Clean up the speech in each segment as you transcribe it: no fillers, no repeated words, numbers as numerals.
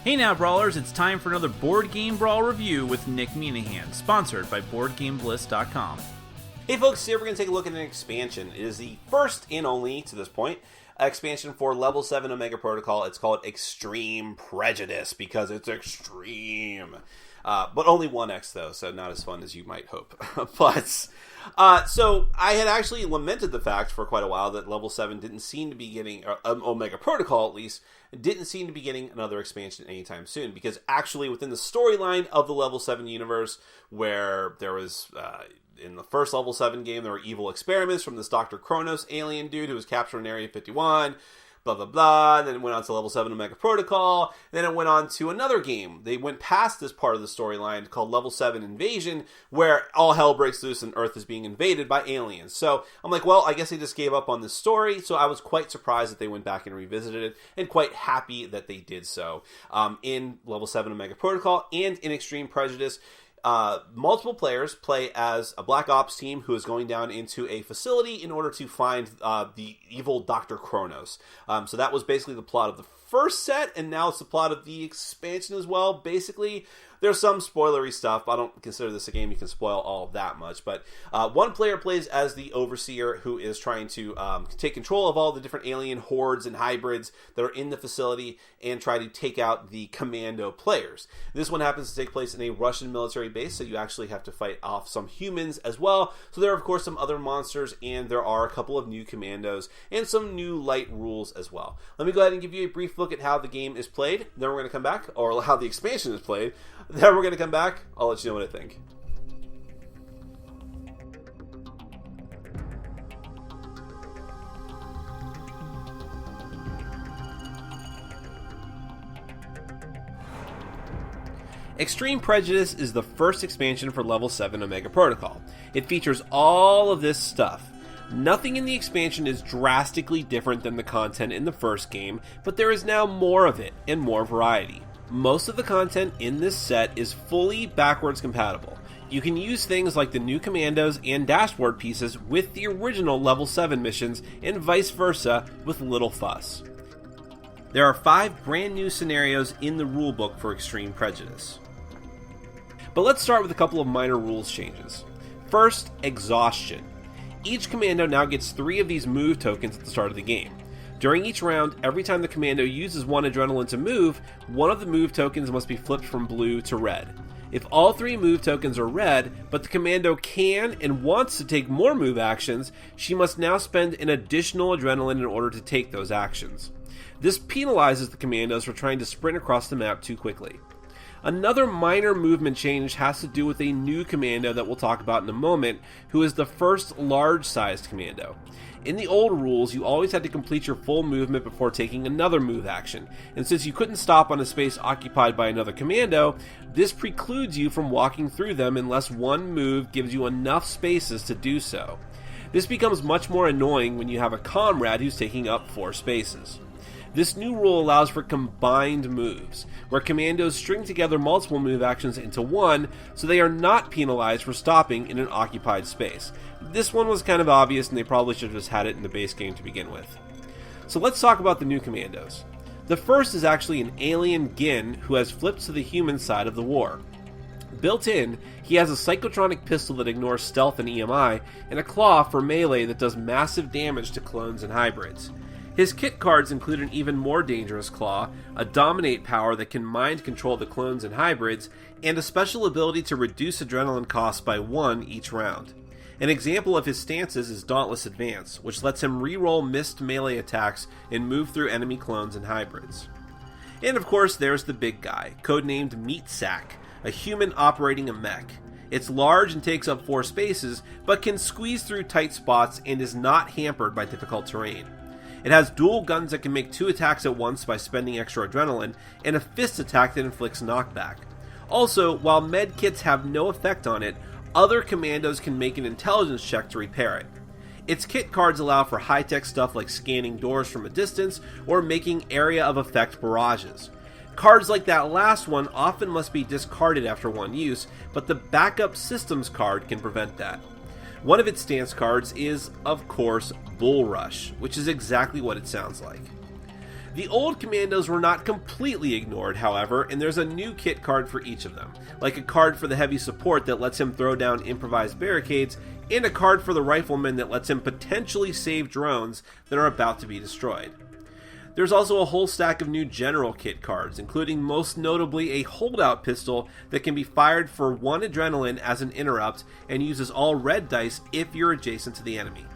Hey now, Brawlers, it's time for another Board Game Brawl review with Nick Minahan, sponsored by BoardGameBliss.com. Hey folks, today we're going to take a look at an expansion. It is the first and only, to this point, expansion for Level 7 Omega Protocol. It's called Extreme Prejudice because it's extreme. But only 1x though, so not as fun as you might hope. So I had actually lamented the fact for quite a while that Level 7 didn't seem to be getting, or Omega Protocol at least, didn't seem to be getting another expansion anytime soon. Because actually within the storyline of the Level 7 universe, where there was, in the first Level 7 game, there were evil experiments from this Dr. Kronos alien dude who was captured in Area 51, blah, blah, blah. Then it went on to Level 7 Omega Protocol. Then it went on to another game. They went past this part of the storyline called Level 7 Invasion, where all hell breaks loose and Earth is being invaded by aliens. So I'm like, well, I guess they just gave up on this story. So I was quite surprised that they went back and revisited it, and quite happy that they did so. In Level 7 Omega Protocol and in Extreme Prejudice, multiple players play as a Black Ops team who is going down into a facility in order to find the evil Dr. Kronos. So that was basically the plot of the first set, and now it's the plot of the expansion as well. Basically, there's some spoilery stuff. I don't consider this a game you can spoil all that much, but one player plays as the Overseer, who is trying to take control of all the different alien hordes and hybrids that are in the facility and try to take out the Commando players. This one happens to take place in a Russian military base, so you actually have to fight off some humans as well. So there are, of course, some other monsters, and there are a couple of new Commandos and some new light rules as well. Let me go ahead and give you a brief look at how the game is played. Then we're going to come back, or how the expansion is played. Then we're going to come back. I'll let you know what I think. Extreme Prejudice is the first expansion for Level 7 Omega Protocol. It features all of this stuff. Nothing in the expansion is drastically different than the content in the first game, but there is now more of it and more variety. Most of the content in this set is fully backwards compatible. You can use things like the new Commandos and dashboard pieces with the original Level 7 missions, and vice versa with little fuss. There are 5 brand new scenarios in the rulebook for Extreme Prejudice. But let's start with a couple of minor rules changes. First, exhaustion. Each Commando now gets 3 of these move tokens at the start of the game. During each round, every time the Commando uses 1 adrenaline to move, one of the move tokens must be flipped from blue to red. If all 3 move tokens are red, but the Commando can and wants to take more move actions, she must now spend an additional adrenaline in order to take those actions. This penalizes the Commandos for trying to sprint across the map too quickly. Another minor movement change has to do with a new Commando that we'll talk about in a moment, who is the first large-sized Commando. In the old rules, you always had to complete your full movement before taking another move action, and since you couldn't stop on a space occupied by another Commando, this precludes you from walking through them unless one move gives you enough spaces to do so. This becomes much more annoying when you have a comrade who's taking up 4 spaces. This new rule allows for combined moves, where Commandos string together multiple move actions into one, so they are not penalized for stopping in an occupied space. This one was kind of obvious, and they probably should have just had it in the base game to begin with. So let's talk about the new Commandos. The first is actually an alien Gin who has flipped to the human side of the war. Built in, he has a psychotronic pistol that ignores stealth and EMI, and a claw for melee that does massive damage to clones and hybrids. His kit cards include an even more dangerous claw, a dominate power that can mind control the clones and hybrids, and a special ability to reduce adrenaline costs by 1 each round. An example of his stances is Dauntless Advance, which lets him reroll missed melee attacks and move through enemy clones and hybrids. And of course there's the big guy, codenamed Meat Sack, a human operating a mech. It's large and takes up 4 spaces, but can squeeze through tight spots and is not hampered by difficult terrain. It has dual guns that can make 2 attacks at once by spending extra adrenaline, and a fist attack that inflicts knockback. Also, while med kits have no effect on it, other Commandos can make an intelligence check to repair it. Its kit cards allow for high-tech stuff like scanning doors from a distance or making area of effect barrages. Cards like that last one often must be discarded after one use, but the backup systems card can prevent that. One of its stance cards is, of course, Bull Rush, which is exactly what it sounds like. The old commandos were not completely ignored, however, and there's a new kit card for each of them, like a card for the heavy support that lets him throw down improvised barricades, and a card for the rifleman that lets him potentially save drones that are about to be destroyed. There's also a whole stack of new general kit cards, including most notably a holdout pistol that can be fired for 1 adrenaline as an interrupt and uses all red dice if you're adjacent to the enemy.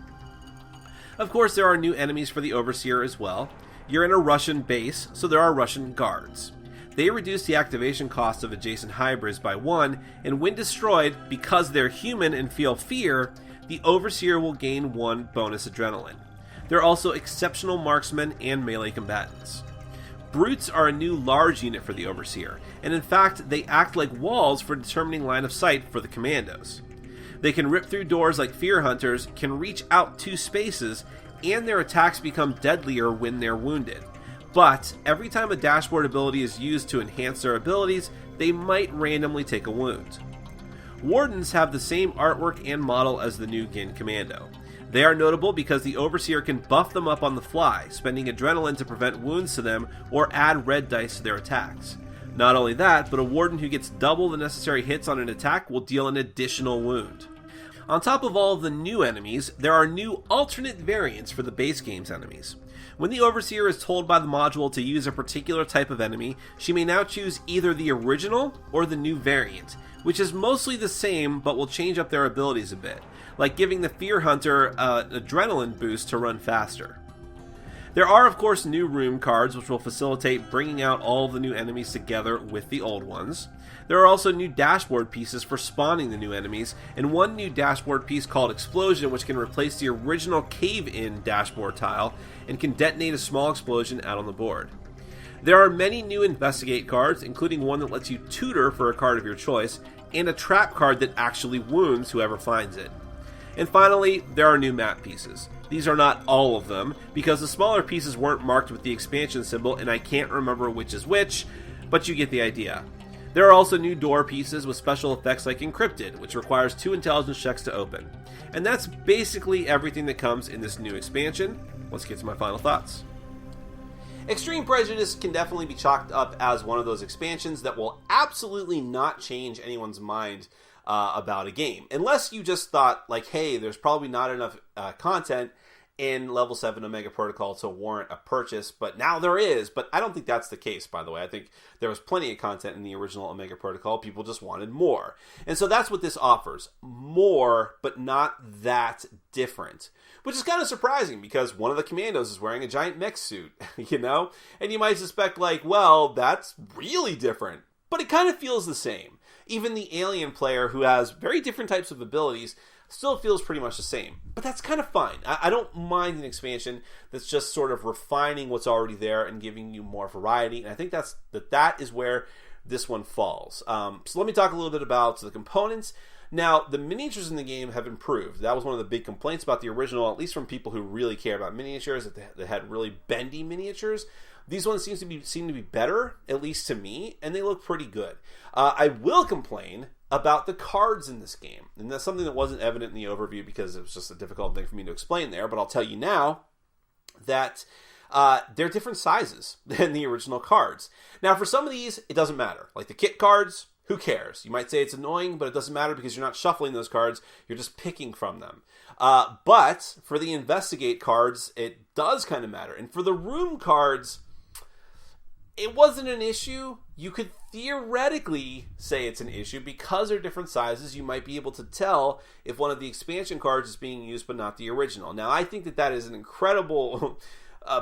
Of course, there are new enemies for the Overseer as well. You're in a Russian base, so there are Russian guards. They reduce the activation cost of adjacent hybrids by 1, and when destroyed, because they're human and feel fear, the Overseer will gain 1 bonus adrenaline. They're also exceptional marksmen and melee combatants. Brutes are a new large unit for the Overseer, and in fact, they act like walls for determining line of sight for the commandos. They can rip through doors like Fear Hunters, can reach out 2 spaces, and their attacks become deadlier when they're wounded. But every time a dashboard ability is used to enhance their abilities, they might randomly take a wound. Wardens have the same artwork and model as the new Gin Commando. They are notable because the Overseer can buff them up on the fly, spending adrenaline to prevent wounds to them or add red dice to their attacks. Not only that, but a Warden who gets double the necessary hits on an attack will deal an additional wound. On top of all of the new enemies, there are new alternate variants for the base game's enemies. When the Overseer is told by the module to use a particular type of enemy, she may now choose either the original or the new variant, which is mostly the same but will change up their abilities a bit, like giving the Fear Hunter an adrenaline boost to run faster. There are of course new room cards which will facilitate bringing out all of the new enemies together with the old ones. There are also new dashboard pieces for spawning the new enemies, and one new dashboard piece called Explosion which can replace the original cave-in dashboard tile and can detonate a small explosion out on the board. There are many new Investigate cards, including one that lets you tutor for a card of your choice, and a trap card that actually wounds whoever finds it. And finally, there are new map pieces. These are not all of them, because the smaller pieces weren't marked with the expansion symbol, and I can't remember which is which, but you get the idea. There are also new door pieces with special effects like Encrypted, which requires 2 intelligence checks to open. And that's basically everything that comes in this new expansion. Let's get to my final thoughts. Extreme Prejudice can definitely be chalked up as one of those expansions that will absolutely not change anyone's mind about a game. Unless you just thought, like, hey, there's probably not enough content in Level 7 Omega Protocol to warrant a purchase, but now there is. But I don't think that's the case, by the way. I think there was plenty of content in the original Omega Protocol. People just wanted more. And so that's what this offers. More, but not that different. Which is kind of surprising, because one of the commandos is wearing a giant mech suit, you know? And you might suspect, like, well, that's really different. But it kind of feels the same. Even the alien player, who has very different types of abilities, still feels pretty much the same. But that's kind of fine. I don't mind an expansion that's just sort of refining what's already there and giving you more variety. And I think that is where this one falls. So let me talk a little bit about the components. Now, the miniatures in the game have improved. That was one of the big complaints about the original, at least from people who really care about miniatures, that they had really bendy miniatures. These ones seem to be better, at least to me, and they look pretty good. I will complain about the cards in this game, and that's something that wasn't evident in the overview because it was just a difficult thing for me to explain there, but I'll tell you now that they're different sizes than the original cards. Now, for some of these, it doesn't matter. Like the kit cards, who cares? You might say it's annoying, but it doesn't matter because you're not shuffling those cards, you're just picking from them. But for the Investigate cards, it does kind of matter. And for the room cards, it wasn't an issue. You could theoretically say it's an issue because they're different sizes. You might be able to tell if one of the expansion cards is being used but not the original. Now, I think that is an incredible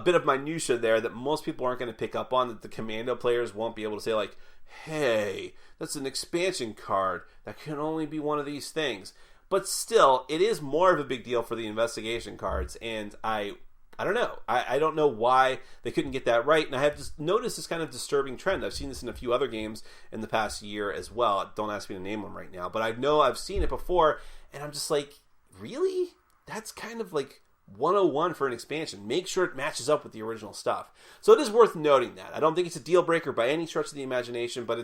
bit of minutia there that most people aren't going to pick up on, that the Commando players won't be able to say, like, hey, that's an expansion card. That can only be one of these things. But still, it is more of a big deal for the investigation cards, and I don't know. I don't know why they couldn't get that right, and I have just noticed this kind of disturbing trend. I've seen this in a few other games in the past year as well. Don't ask me to name them right now, but I know I've seen it before, and I'm just like, really? That's kind of like 101 for an expansion. Make sure it matches up with the original stuff. So it is worth noting that. I don't think it's a deal breaker by any stretch of the imagination, but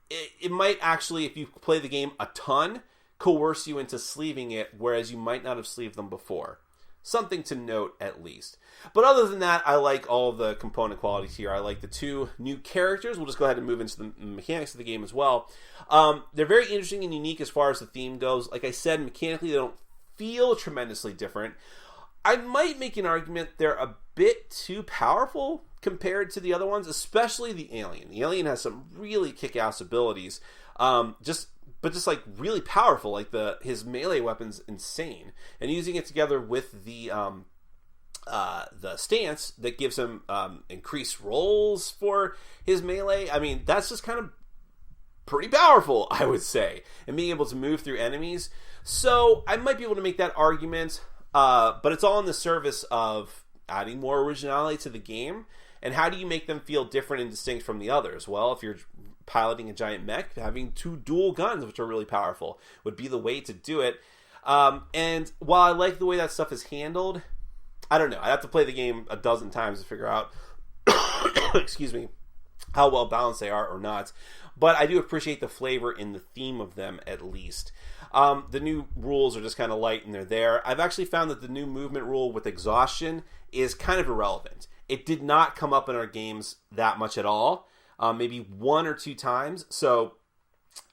it might actually, if you play the game a ton, coerce you into sleeving it, whereas you might not have sleeved them before. something to note at least. But other than that, I like all the component qualities here. I like the 2 new characters. We'll just go ahead and move into the mechanics of the game as well. They're very interesting and unique as far as the theme goes. Like I said, mechanically they don't feel tremendously different. I might make an argument they're a bit too powerful compared to the other ones, especially the alien. The alien has some really kick-ass abilities, just like really powerful. Like his melee weapon's insane, and using it together with the stance that gives him increased rolls for his melee. I mean, that's just kind of pretty powerful, I would say, and being able to move through enemies. So I might be able to make that argument, but it's all in the service of adding more originality to the game. And how do you make them feel different and distinct from the others? Well, if you're piloting a giant mech, having 2 dual guns, which are really powerful, would be the way to do it. And while I like the way that stuff is handled, I don't know. I'd have to play the game a dozen times to figure out, excuse me, how well balanced they are or not. But I do appreciate the flavor in the theme of them, at least. The new rules are just kind of light and they're there. I've actually found that the new movement rule with exhaustion is kind of irrelevant. It did not come up in our games that much at all. Maybe 1 or 2 times. So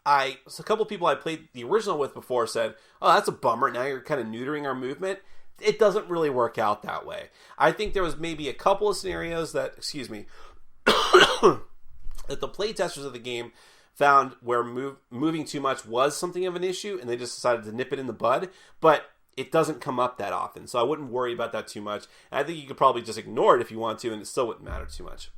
a couple people I played the original with before said, oh, that's a bummer. Now you're kind of neutering our movement. It doesn't really work out that way. I think there was maybe a couple of scenarios that, that the playtesters of the game found where moving too much was something of an issue, and they just decided to nip it in the bud. But it doesn't come up that often, so I wouldn't worry about that too much. And I think you could probably just ignore it if you want to, and it still wouldn't matter too much.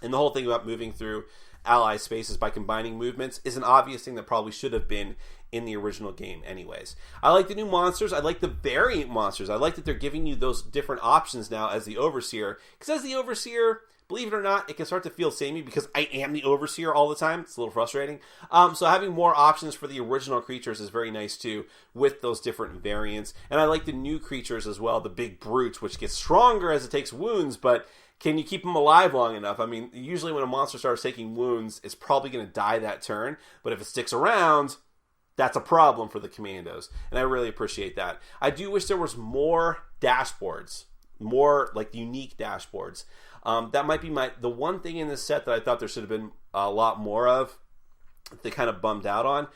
And the whole thing about moving through ally spaces by combining movements is an obvious thing that probably should have been in the original game anyways. I like the new monsters. I like the variant monsters. I like that they're giving you those different options now as the Overseer. Because as the Overseer, believe it or not, it can start to feel samey because I am the Overseer all the time. It's a little frustrating. So having more options for the original creatures is very nice too, with those different variants. And I like the new creatures as well, the big brutes, which get stronger as it takes wounds, but can you keep them alive long enough? I mean, usually when a monster starts taking wounds, it's probably going to die that turn. But if it sticks around, that's a problem for the commandos. And I really appreciate that. I do wish there was more dashboards, more like unique dashboards. That might be the one thing in this set that I thought there should have been a lot more of. They kind of bummed out on.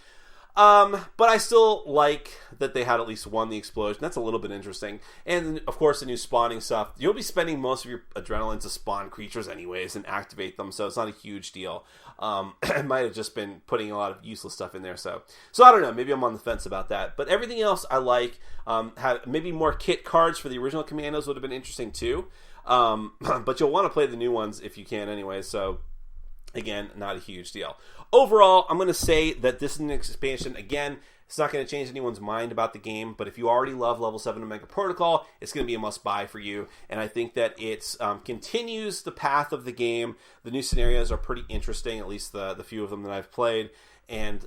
But I still like that they had at least one the explosion. That's a little bit interesting. And of course the new spawning stuff. You'll be spending most of your adrenaline to spawn creatures anyways and activate them, so it's not a huge deal. I might have just been putting a lot of useless stuff in there, so I don't know, maybe I'm on the fence about that. But everything else I like. Maybe more kit cards for the original commandos would have been interesting too. But you'll want to play the new ones if you can anyway, so again, not a huge deal. Overall, I'm going to say that this is an expansion. Again, it's not going to change anyone's mind about the game, but if you already love Level 7 Omega Protocol, it's going to be a must-buy for you, and I think that it continues the path of the game. The new scenarios are pretty interesting, at least the few of them that I've played, and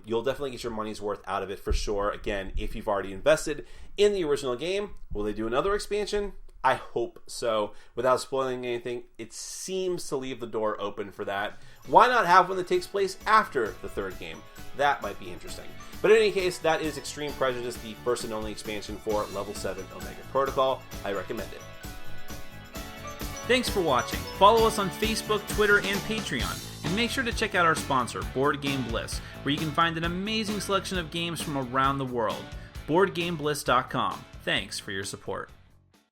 you'll definitely get your money's worth out of it for sure. Again, if you've already invested in the original game, will they do another expansion? I hope so. Without spoiling anything, it seems to leave the door open for that. Why not have one that takes place after the third game? That might be interesting. But in any case, that is Extreme Prejudice, the first and only expansion for Level 7 Omega Protocol. I recommend it. Thanks for watching. Follow us on Facebook, Twitter, and Patreon. And make sure to check out our sponsor, Board Game Bliss, where you can find an amazing selection of games from around the world. BoardGameBliss.com. Thanks for your support.